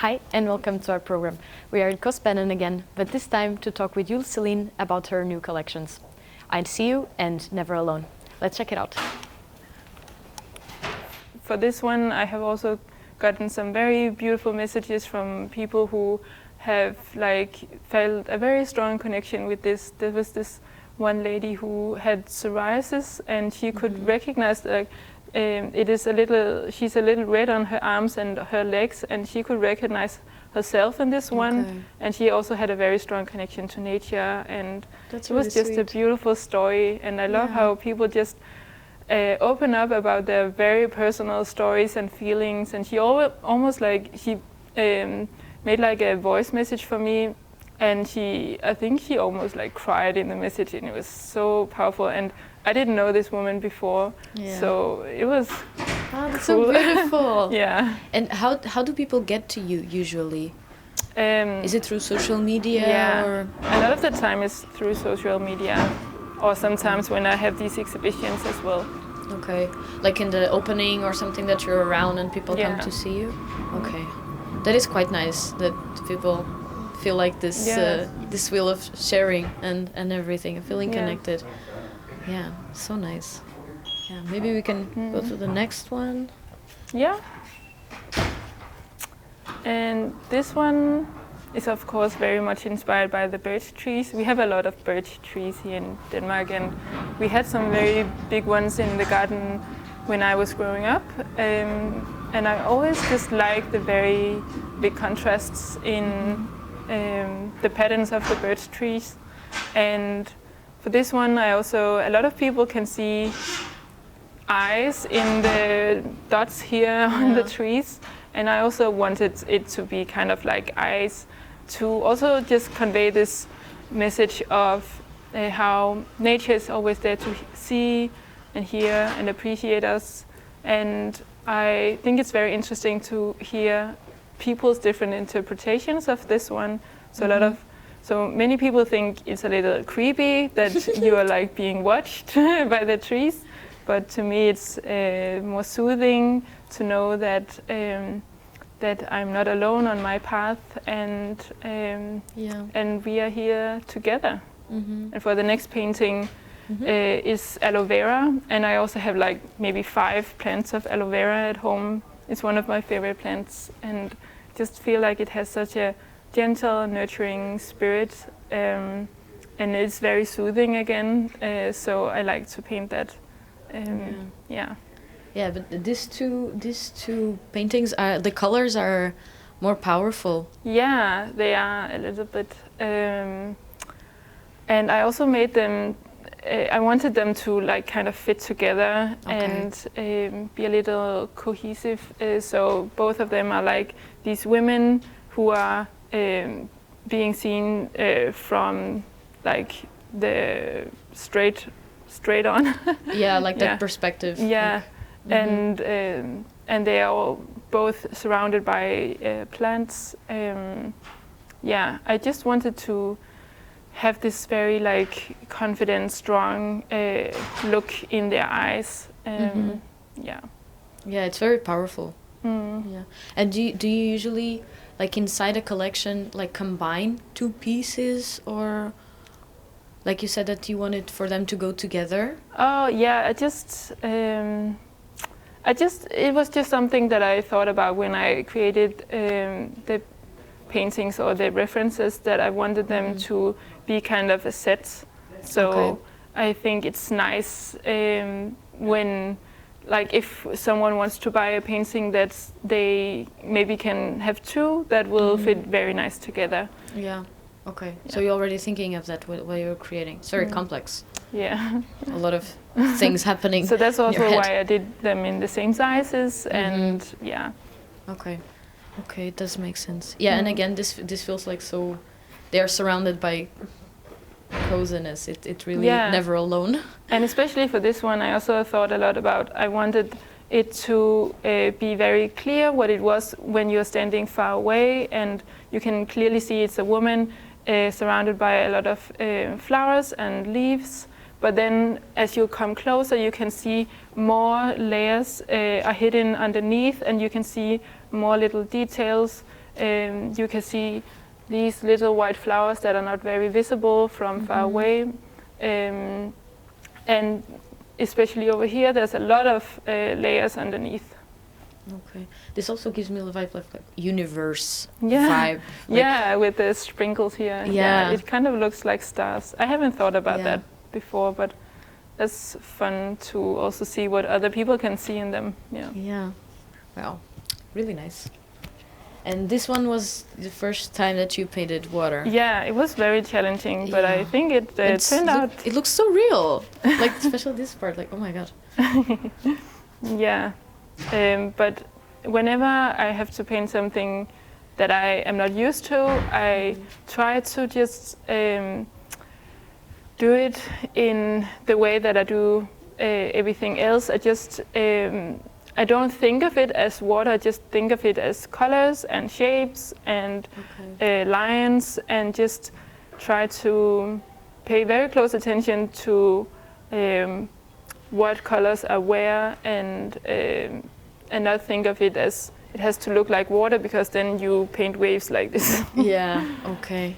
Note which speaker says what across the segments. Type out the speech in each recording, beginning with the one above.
Speaker 1: Hi and welcome to our program. We are in Kospanen again, but this time to talk with Julie Celina about her new collections. I See You and Never Alone. Let's check it out.
Speaker 2: For this one, I have also gotten some very beautiful messages from people who have felt a very strong connection with this. There was this one lady who had psoriasis, and she could recognize that she's a little red on her arms and her legs, and she could recognize herself in this one. And she also had a very strong connection to nature, and it was just a beautiful story. And I love how people just open up about their very personal stories and feelings. And she almost made like a voice message for me, and I think she almost cried in the message, and it was so powerful. And I didn't know this woman before, so it was
Speaker 1: that's
Speaker 2: cool.
Speaker 1: so beautiful.
Speaker 2: Yeah.
Speaker 1: And how do people get to you usually? Is it through social media?
Speaker 2: Yeah,
Speaker 1: or?
Speaker 2: a lot of the time is through social media, or sometimes when I have these exhibitions as well.
Speaker 1: Okay, like in the opening or something that you're around and people come to see you? Okay, that is quite nice that people feel like this this wheel of sharing and everything, feeling connected. Yeah, so nice. Yeah, maybe we can go to the next one.
Speaker 2: Yeah. And this one is of course very much inspired by the birch trees. We have a lot of birch trees here in Denmark, and we had some very big ones in the garden when I was growing up. And I always just like the very big contrasts in the patterns of the birch trees. And for this one, a lot of people can see eyes in the dots here on the trees. And I also wanted it to be kind of like eyes to also just convey this message of how nature is always there to see and hear and appreciate us. And I think it's very interesting to hear people's different interpretations of this one. So many people think it's a little creepy that you are being watched by the trees, but to me it's more soothing to know that that I'm not alone on my path, and we are here together. And for the next painting is aloe vera, and I also have maybe 5 plants of aloe vera at home. It's one of my favorite plants, and just feel like it has such a gentle, nurturing spirit, and it's very soothing again. So I like to paint that.
Speaker 1: Yeah, but these two paintings the colors are more powerful.
Speaker 2: Yeah, they are a little bit. And I also made them. I wanted them to kind of fit together and be a little cohesive. So both of them are these women who are being seen from the straight on.
Speaker 1: Yeah, that perspective.
Speaker 2: Yeah, and they are all both surrounded by plants. I just wanted to have this very confident, strong look in their eyes.
Speaker 1: Yeah, it's very powerful. Yeah. And do you usually inside a collection combine 2 pieces, or like you said that you wanted for them to go together?
Speaker 2: Oh yeah, it was just something that I thought about when I created the paintings or the references, that I wanted them to be kind of a set. So I think it's nice when if someone wants to buy a painting that they maybe can have 2 that will fit very nice together.
Speaker 1: Yeah. Okay. Yeah. So you're already thinking of that while you're creating. It's very complex.
Speaker 2: Yeah.
Speaker 1: A lot of things happening.
Speaker 2: So that's also why I did them in the same sizes, and
Speaker 1: Okay. Okay, it does make sense. Yeah, and again, this feels so. They are surrounded by coziness. It really never alone.
Speaker 2: And especially for this one, I also thought a lot about. I wanted it to be very clear what it was when you're standing far away, and you can clearly see it's a woman surrounded by a lot of flowers and leaves. But then as you come closer, you can see more layers are hidden underneath, and you can see more little details You can see these little white flowers that are not very visible from far away. And especially over here, there's a lot of layers underneath.
Speaker 1: Okay. This also gives me the vibe of like universe
Speaker 2: Yeah.
Speaker 1: vibe. Like,
Speaker 2: Yeah, with the sprinkles here.
Speaker 1: Yeah.
Speaker 2: It kind of looks like stars. I haven't thought about
Speaker 1: Yeah.
Speaker 2: that before, but it's fun to also see what other people can see in them. Yeah.
Speaker 1: Yeah. Wow. Really nice. And this one was the first time that you painted water.
Speaker 2: Yeah, it was very challenging, but I think it turned out.
Speaker 1: It looks so real. Like especially this part. Like, oh my god.
Speaker 2: Yeah. But whenever I have to paint something that I am not used to, I try to just do it in the way that I do everything else. I don't think of it as water, I just think of it as colors and shapes and lines, and just try to pay very close attention to what colors are where, and not think of it as it has to look like water, because then you paint waves like this.
Speaker 1: Yeah, okay.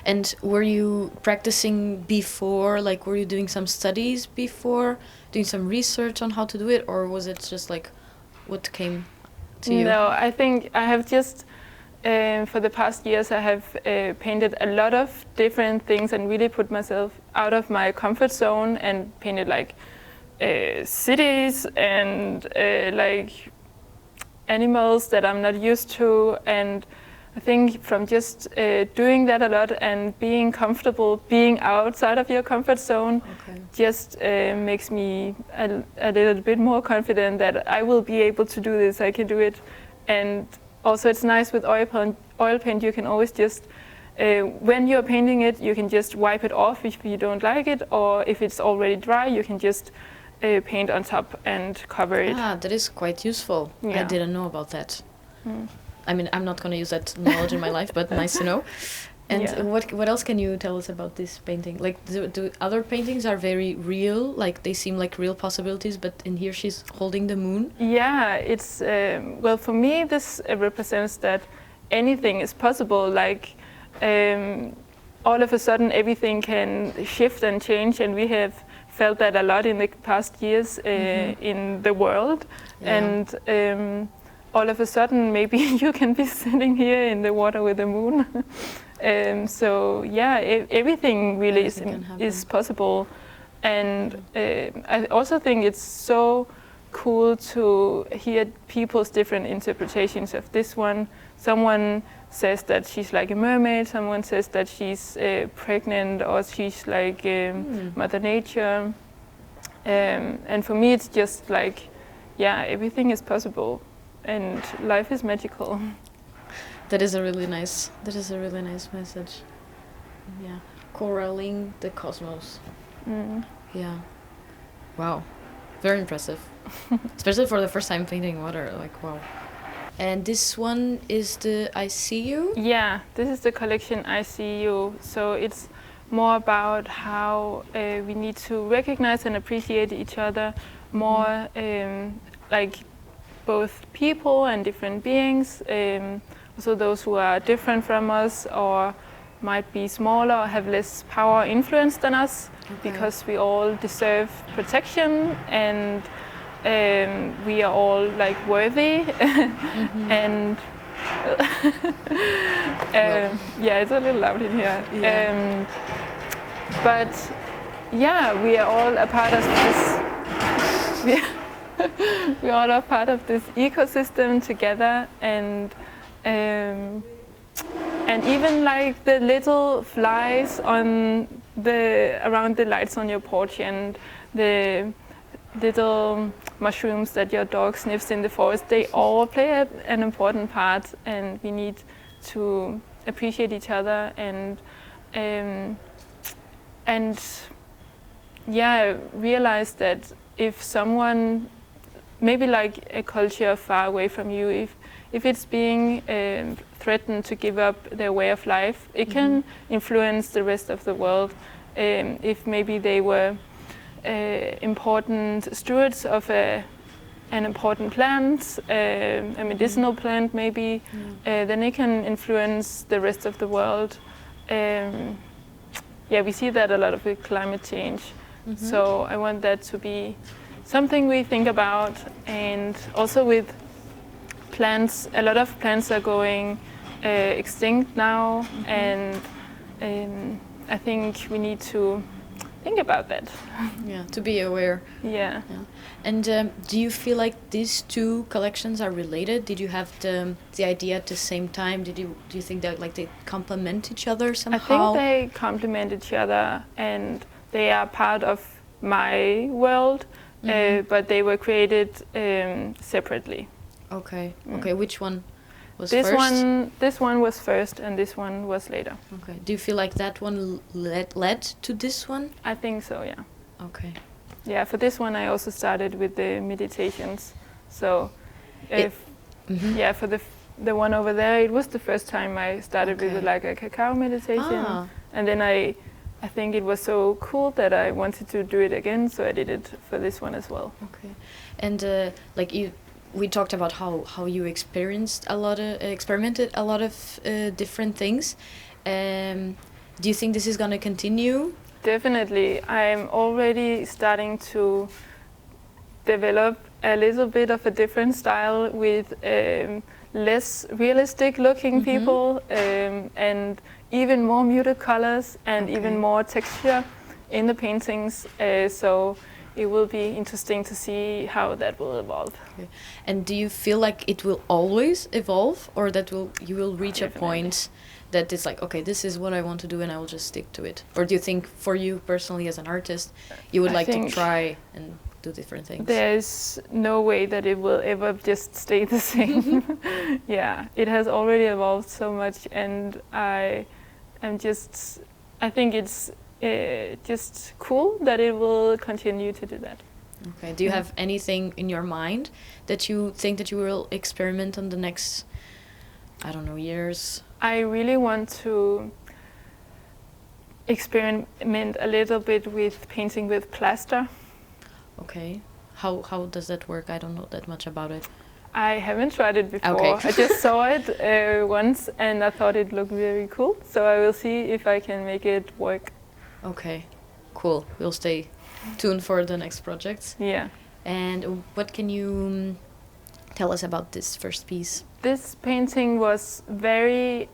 Speaker 1: And were you practicing before? Like, were you doing some studies before? Doing some research on how to do it? Or was it just like what came to you?
Speaker 2: No, I think I have just, for the past years, I have painted a lot of different things and really put myself out of my comfort zone and painted like cities and like animals that I'm not used to. And I think from just doing that a lot and being comfortable being outside of your comfort zone just makes me a little bit more confident that I will be able to do this, I can do it. And also it's nice with oil paint, you can always just, when you're painting it, you can just wipe it off if you don't like it, or if it's already dry, you can just paint on top and cover it.
Speaker 1: Ah, that is quite useful.
Speaker 2: Yeah.
Speaker 1: I didn't know about that. I mean, I'm not going to use that knowledge in my life, but nice to know. And what else can you tell us about this painting? Like, the other paintings are very real, like they seem like real possibilities, but in here she's holding the moon.
Speaker 2: Yeah, it's, well, for me this represents that anything is possible. Like, all of a sudden everything can shift and change, and we have felt that a lot in the past years in the world. And all of a sudden maybe you can be sitting here in the water with the moon. So yeah, everything really is possible. And I also think it's so cool to hear people's different interpretations of this one. Someone says that she's like a mermaid, someone says that she's pregnant, or she's like Mother Nature. And for me it's just like, yeah, everything is possible and life is magical.
Speaker 1: That is a really nice message. Yeah, corralling the cosmos. Yeah. Wow, very impressive. Especially for the first time painting water, like wow. And this one is the I See You?
Speaker 2: Yeah, this is the collection I See You. So it's more about how we need to recognize and appreciate each other more, like both people and different beings, also those who are different from us or might be smaller or have less power or influence than us, because we all deserve protection, and we are all like worthy. And yeah, it's a little loud in here.
Speaker 1: Yeah.
Speaker 2: But yeah, we are all a part of this. We all are part of this ecosystem together, and even like the little flies on around the lights on your porch, and the little mushrooms that your dog sniffs in the forest, they all play an important part, and we need to appreciate each other and yeah, realize that if someone, maybe like a culture far away from you, if it's being threatened to give up their way of life, it can influence the rest of the world. If maybe they were important stewards of a an important plant, a medicinal plant maybe, then it can influence the rest of the world. Yeah, we see that a lot with climate change. So I want that to be something we think about, and also with plants. A lot of plants are going extinct now, and I think we need to think about that.
Speaker 1: Yeah, to be aware.
Speaker 2: Yeah.
Speaker 1: And do you feel like these two collections are related? Did you have the idea at the same time? Do you think that like they complement each other somehow?
Speaker 2: I think they complement each other, and they are part of my world, but they were created separately.
Speaker 1: Okay. Okay. Which one was
Speaker 2: this
Speaker 1: first?
Speaker 2: This one was first, and this one was later.
Speaker 1: Okay. Do you feel like that one led to this one?
Speaker 2: I think so. Yeah.
Speaker 1: Okay.
Speaker 2: Yeah. For this one, I also started with the meditations. So, yeah, for the one over there, it was the first time I started with like a cacao meditation, and then I think it was so cool that I wanted to do it again, so I did it for this one as well.
Speaker 1: Okay. And we talked about how you experimented a lot of different things. Do you think this is going to continue?
Speaker 2: Definitely. I'm already starting to develop a little bit of a different style with less realistic looking people, and even more muted colors and even more texture in the paintings. So it will be interesting to see how that will evolve.
Speaker 1: Okay. And do you feel like it will always evolve, or that you will reach a point that it's like, okay, this is what I want to do and I will just stick to it? Or do you think for you personally as an artist, you would like to try and do different things?
Speaker 2: There's no way that it will ever just stay the same. Yeah, it has already evolved so much, and I think it's just cool that it will continue to do that.
Speaker 1: Okay. Do you have anything in your mind that you think that you will experiment on the next, I don't know, years?
Speaker 2: I really want to experiment a little bit with painting with plaster.
Speaker 1: Okay. How does that work? I don't know that much about it.
Speaker 2: I haven't tried it before.
Speaker 1: Okay.
Speaker 2: I just saw it once and I thought it looked very cool. So I will see if I can make it work.
Speaker 1: Okay, cool. We'll stay tuned for the next projects.
Speaker 2: Yeah.
Speaker 1: And what can you tell us about this first piece?
Speaker 2: This painting was very...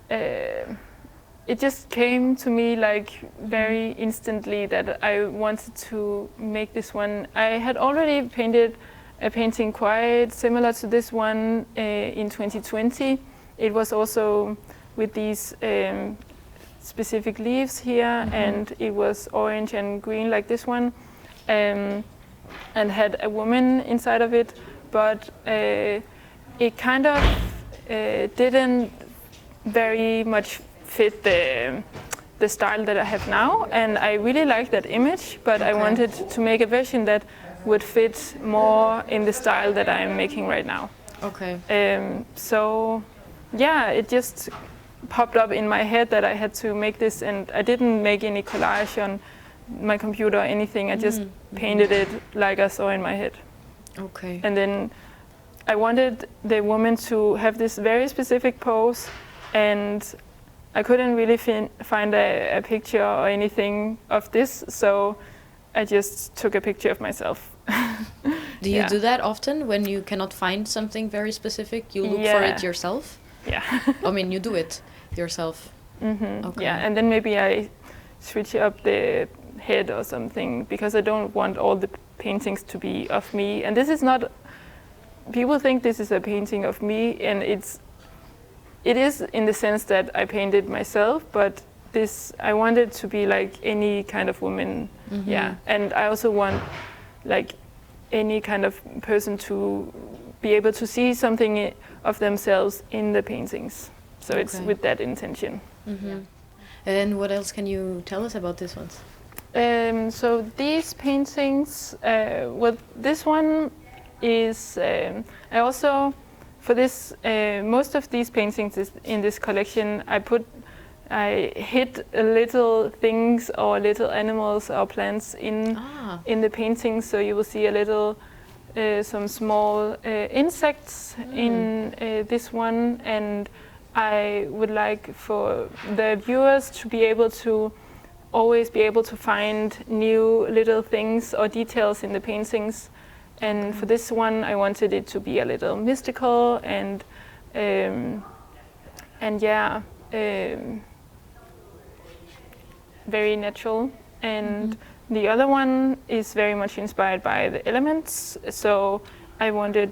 Speaker 2: it just came to me like very instantly that I wanted to make this one. I had already painted a painting quite similar to this one in 2020. It was also with these specific leaves here, and it was orange and green like this one, and had a woman inside of it, but it kind of didn't very much fit the style that I have now, and I really like that image, but I wanted to make a version that would fit more in the style that I'm making right now.
Speaker 1: Okay.
Speaker 2: So yeah, it just popped up in my head that I had to make this, and I didn't make any collage on my computer or anything. I just painted it like I saw in my head.
Speaker 1: Okay.
Speaker 2: And then I wanted the woman to have this very specific pose, and I couldn't really find a picture or anything of this, so I just took a picture of myself.
Speaker 1: Do you do that often when you cannot find something very specific? You look for it yourself?
Speaker 2: Yeah.
Speaker 1: I mean, you do it yourself. Okay.
Speaker 2: Yeah, and then maybe I switch up the head or something, because I don't want all the paintings to be of me. And this is not, people think this is a painting of me, and it is in the sense that I painted myself, but this, I want it to be like any kind of woman. Yeah, and I also want like any kind of person to be able to see something of themselves in the paintings. So it's with that intention.
Speaker 1: And what else can you tell us about this one?
Speaker 2: So these paintings, well, this one is, I also, for this, most of these paintings in this collection, I hid little things or little animals or plants in the painting. So you will see a little, some small insects in this one, and I would like for the viewers to be able to always be able to find new little things or details in the paintings. And for this one, I wanted it to be a little mystical and very natural. And the other one is very much inspired by the elements. So I wanted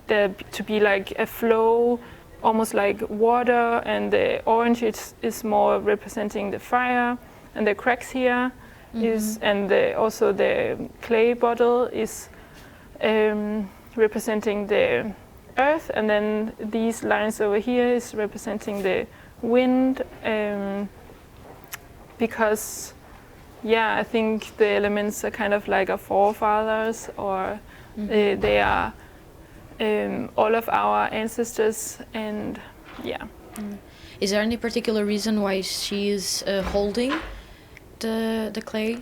Speaker 2: there to be like a flow, almost like water, and the orange is more representing the fire, and the cracks here and also the clay bottle is representing the earth, and then these lines over here is representing the wind, because I think the elements are kind of like our forefathers, or they are all of our ancestors, and
Speaker 1: Is there any particular reason why she is holding the clay?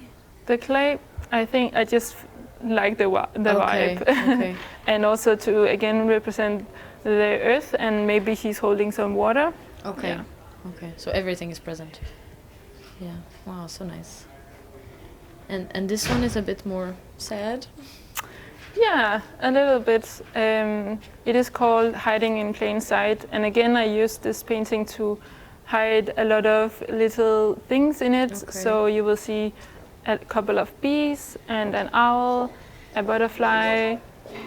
Speaker 2: The clay, I think I just like the vibe.
Speaker 1: Okay.
Speaker 2: And also to again represent the earth, and maybe she's holding some water.
Speaker 1: Okay. Yeah. Okay. So everything is present. Yeah. Wow, so nice. And this one is a bit more sad.
Speaker 2: Yeah, a little bit. It is called Hiding in Plain Sight, and again I used this painting to hide a lot of little things in it. Okay. So you will see a couple of bees and an owl, a butterfly,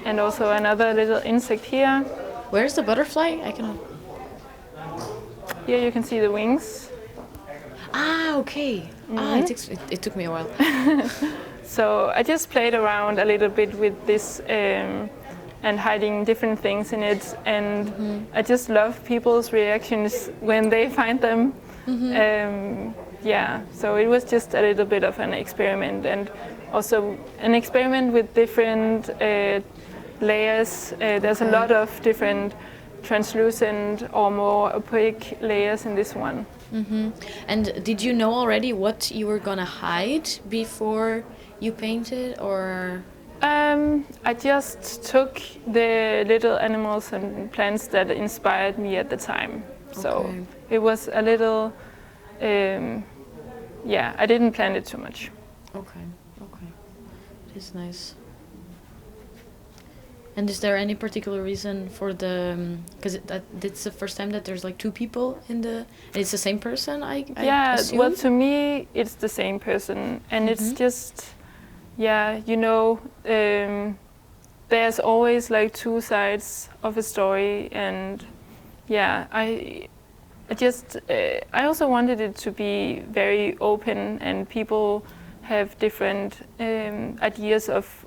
Speaker 2: and also another little insect here.
Speaker 1: Where's the butterfly? I cannot.
Speaker 2: Here you can see the wings.
Speaker 1: Ah, okay. It took me a while.
Speaker 2: So I just played around a little bit with this and hiding different things in it, and I just love people's reactions when they find them. So it was just a little bit of an experiment, and also an experiment with different layers. There's a lot of different translucent or more opaque layers in this one.
Speaker 1: And did you know already what you were gonna hide before you painted, or?
Speaker 2: I just took the little animals and plants that inspired me at the time. So it was a little, I didn't plan it too much.
Speaker 1: Okay. It is nice. And is there any particular reason for the, because it's the first time that there's like two people in the, and it's the same person, I assume?
Speaker 2: Well, to me, it's the same person, and it's just, there's always like two sides of a story, and I also wanted it to be very open, and people have different ideas of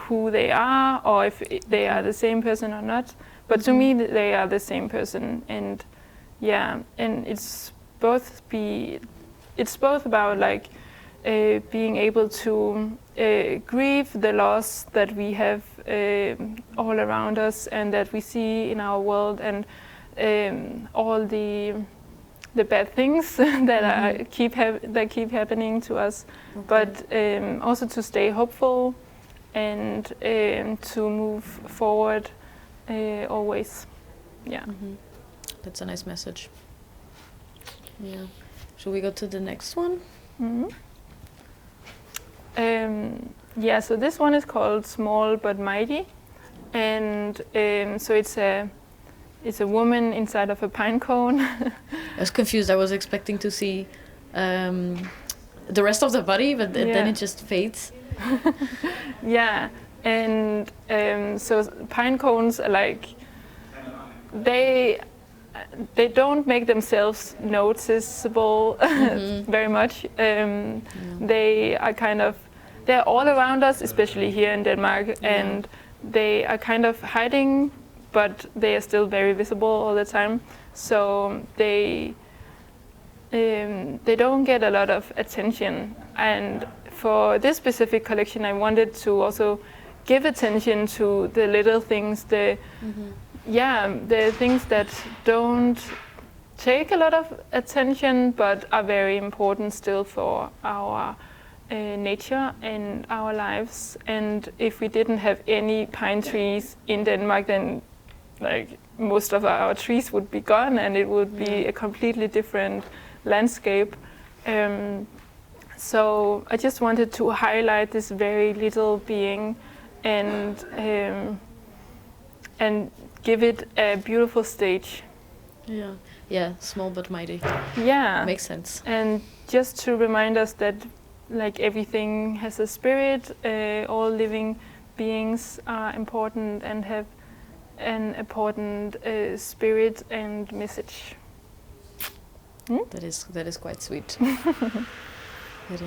Speaker 2: who they are, or if they are the same person or not. But to me, they are the same person, and and it's both about like being able to grieve the loss that we have all around us and that we see in our world, and all the bad things that keep happening to us, but also to stay hopeful and to move forward always.
Speaker 1: That's a nice message. Should we go to the next one?
Speaker 2: So this one is called Small But Mighty, and so it's a woman inside of a pine cone.
Speaker 1: I was confused. I was expecting to see the rest of the body, but then it just fades.
Speaker 2: And so pine cones are like, they don't make themselves noticeable very much. They are they're all around us, especially here in Denmark, and they are kind of hiding, but they are still very visible all the time. So they don't get a lot of attention. And for this specific collection, I wanted to also give attention to the little things, the things that don't take a lot of attention, but are very important still for our nature and our lives. And if we didn't have any pine trees in Denmark, then like most of our trees would be gone, and it would be a completely different landscape. So I just wanted to highlight this very little being and give it a beautiful stage.
Speaker 1: Yeah, small but mighty.
Speaker 2: Yeah,
Speaker 1: makes sense.
Speaker 2: And just to remind us that like everything has a spirit, all living beings are important and have an important spirit and message.
Speaker 1: That is quite sweet. But,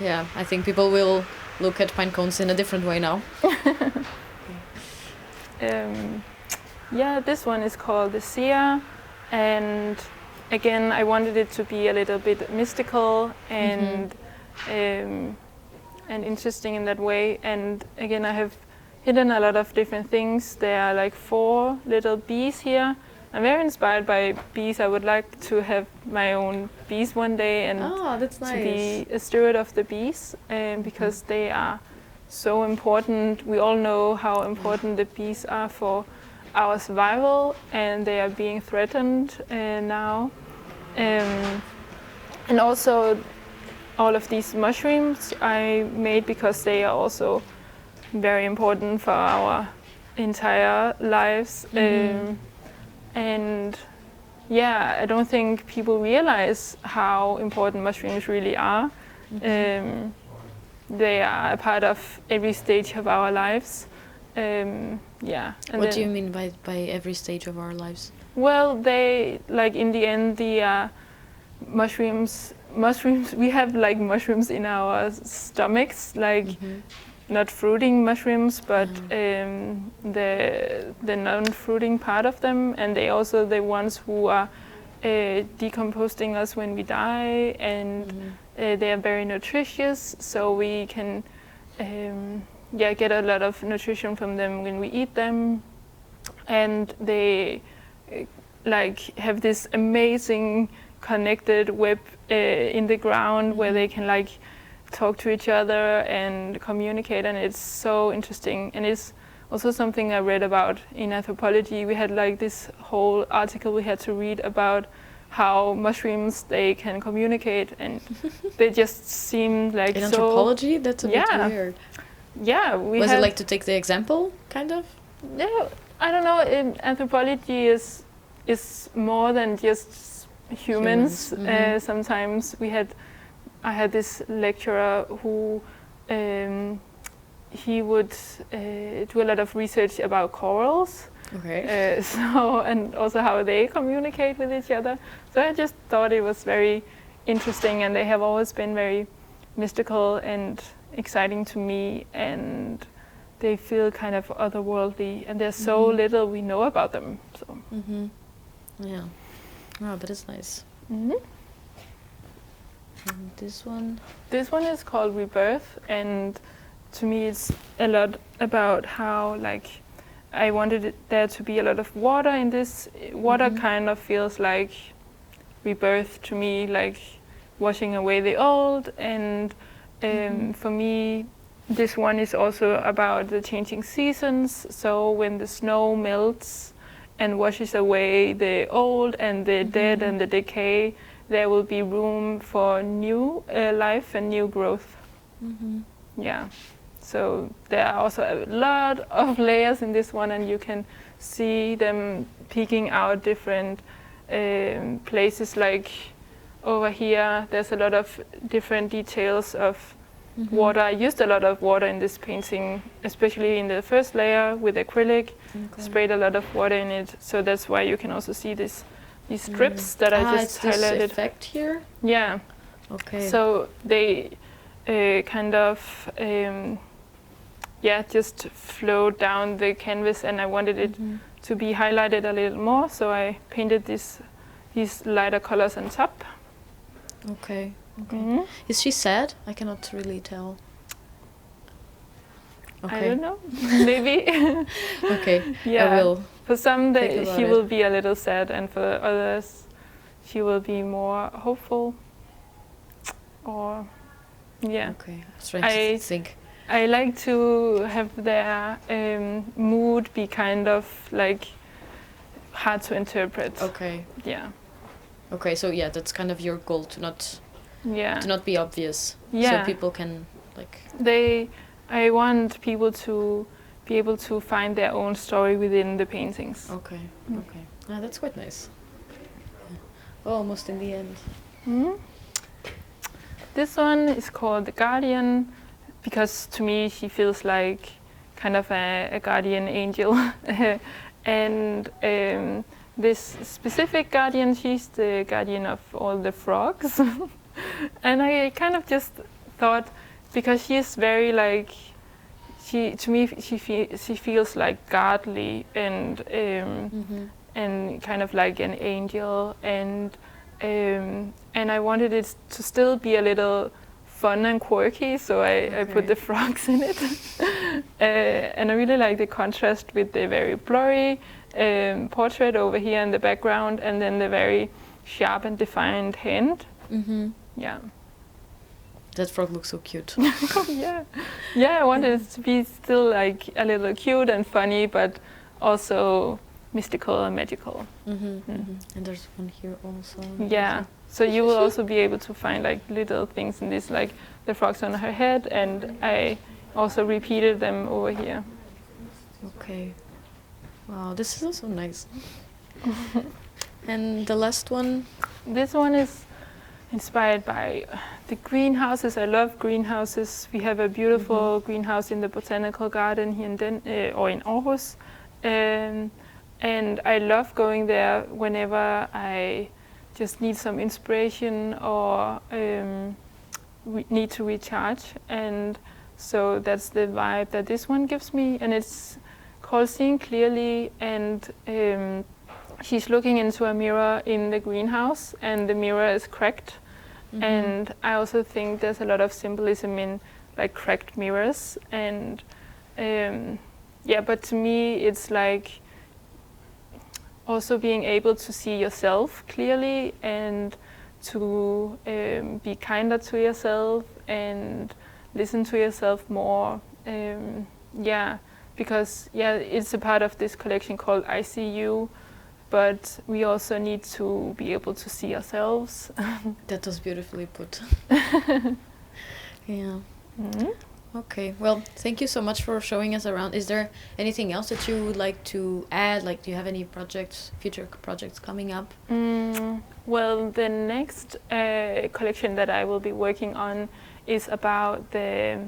Speaker 1: yeah, I think people will look at pine cones in a different way now.
Speaker 2: Yeah, this one is called the Seer, and again I wanted it to be a little bit mystical and interesting in that way. And again, I have hidden a lot of different things. There are like 4 little bees here. I'm very inspired by bees. I would like to have my own bees one day and
Speaker 1: that's nice.
Speaker 2: to be a steward of the bees, because they are so important. We all know how important the bees are for our survival, and they are being threatened now. And also all of these mushrooms I made because they are also very important for our entire lives. And yeah, I don't think people realize how important mushrooms really are. They are a part of every stage of our lives. Yeah. And
Speaker 1: what do you mean by every stage of our lives?
Speaker 2: Well, they, like in the end, the mushrooms, we have like mushrooms in our stomachs, like not fruiting mushrooms, but the non-fruiting part of them, and they also the ones who are decomposing us when we die, and they are very nutritious, so we can get a lot of nutrition from them when we eat them. And they like have this amazing connected web in the ground where they can like talk to each other and communicate, and it's so interesting. And it's also something I read about in anthropology. We had like this whole article we had to read about how mushrooms, they can communicate, and they just seem like
Speaker 1: in anthropology? That's a bit weird.
Speaker 2: Yeah,
Speaker 1: was it like to take the example, kind of?
Speaker 2: Yeah, I don't know. Anthropology is more than just humans. Sometimes I had this lecturer who he would do a lot of research about corals.
Speaker 1: Okay.
Speaker 2: And also how they communicate with each other. So I just thought it was very interesting, and they have always been very mystical and exciting to me, and they feel kind of otherworldly, and there's so little we know about them. So.
Speaker 1: Yeah. Oh, but it's nice. And this one?
Speaker 2: This one is called Rebirth, and to me it's a lot about how like I wanted there to be a lot of water in this. Water kind of feels like rebirth to me, like washing away the old. And for me, this one is also about the changing seasons. So when the snow melts and washes away the old and the dead and the decay, there will be room for new life and new growth. Yeah. So there are also a lot of layers in this one, and you can see them peeking out different places. Like over here, there's a lot of different details of water. I used a lot of water in this painting, especially in the first layer with acrylic. Sprayed a lot of water in it, so that's why you can also see these strips that I just highlighted.
Speaker 1: This effect here?
Speaker 2: Yeah.
Speaker 1: Okay.
Speaker 2: So they kind of just flowed down the canvas, and I wanted it to be highlighted a little more, so I painted these lighter colors on top.
Speaker 1: Okay. Is she sad? I cannot really tell. Okay.
Speaker 2: I don't know. Maybe.
Speaker 1: Okay.
Speaker 2: Yeah.
Speaker 1: I will.
Speaker 2: For some, she will be a little sad, and for others, she will be more hopeful. Or, yeah.
Speaker 1: Okay, strange to think.
Speaker 2: I like to have their mood be kind of like hard to interpret.
Speaker 1: Okay.
Speaker 2: Yeah.
Speaker 1: Okay, so yeah, that's kind of your goal, to not be obvious.
Speaker 2: Yeah.
Speaker 1: So people can like.
Speaker 2: I want people to be able to find their own story within the paintings.
Speaker 1: Okay. Okay. Ah, that's quite nice. Yeah. Oh, almost in the end.
Speaker 2: Mm-hmm. This one is called The Guardian, because to me she feels like kind of a guardian angel. And this specific guardian, she's the guardian of all the frogs. And I kind of just thought, because she is very like, she feels like godly and and kind of like an angel, and I wanted it to still be a little fun and quirky, so I put the frogs in it. And I really like the contrast with the very blurry portrait over here in the background, and then the very sharp and defined hand. Mm-hmm. Yeah.
Speaker 1: That frog looks so cute.
Speaker 2: Yeah, I wanted it to be still like a little cute and funny, but also mystical and magical.
Speaker 1: Mm-hmm, mm-hmm. And there's one here also.
Speaker 2: Yeah, so you will also be able to find like little things in this, like the frogs on her head, and I also repeated them over here.
Speaker 1: Okay. Wow, this is also nice. And the last one?
Speaker 2: This one is inspired by the greenhouses. I love greenhouses. We have a beautiful greenhouse in the botanical garden here in Aarhus. And I love going there whenever I just need some inspiration or need to recharge. And so that's the vibe that this one gives me. And it's called Seeing Clearly. And she's looking into a mirror in the greenhouse, and the mirror is cracked. Mm-hmm. And I also think there's a lot of symbolism in like cracked mirrors. And but to me it's like also being able to see yourself clearly, and to be kinder to yourself and listen to yourself more. Because it's a part of this collection called I See You, but we also need to be able to see ourselves.
Speaker 1: That was beautifully put. Yeah. Mm-hmm. Okay, well, thank you so much for showing us around. Is there anything else that you would like to add? Like, do you have any future projects coming up?
Speaker 2: Well, the next collection that I will be working on is about the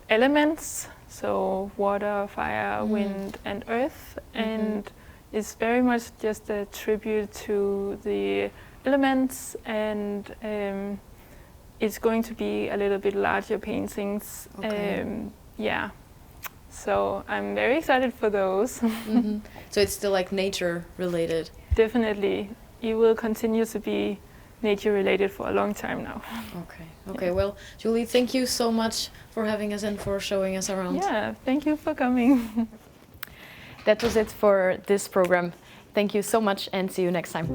Speaker 2: elements, so water, fire, wind, and earth, and it's very much just a tribute to the elements, and it's going to be a little bit larger paintings. Okay. So I'm very excited for those. Mm-hmm.
Speaker 1: So it's still like nature related?
Speaker 2: Definitely. It will continue to be nature related for a long time now.
Speaker 1: Okay. Well, Julie, thank you so much for having us and for showing us around.
Speaker 2: Yeah, thank you for coming.
Speaker 1: That was it for this program. Thank you so much, and see you next time.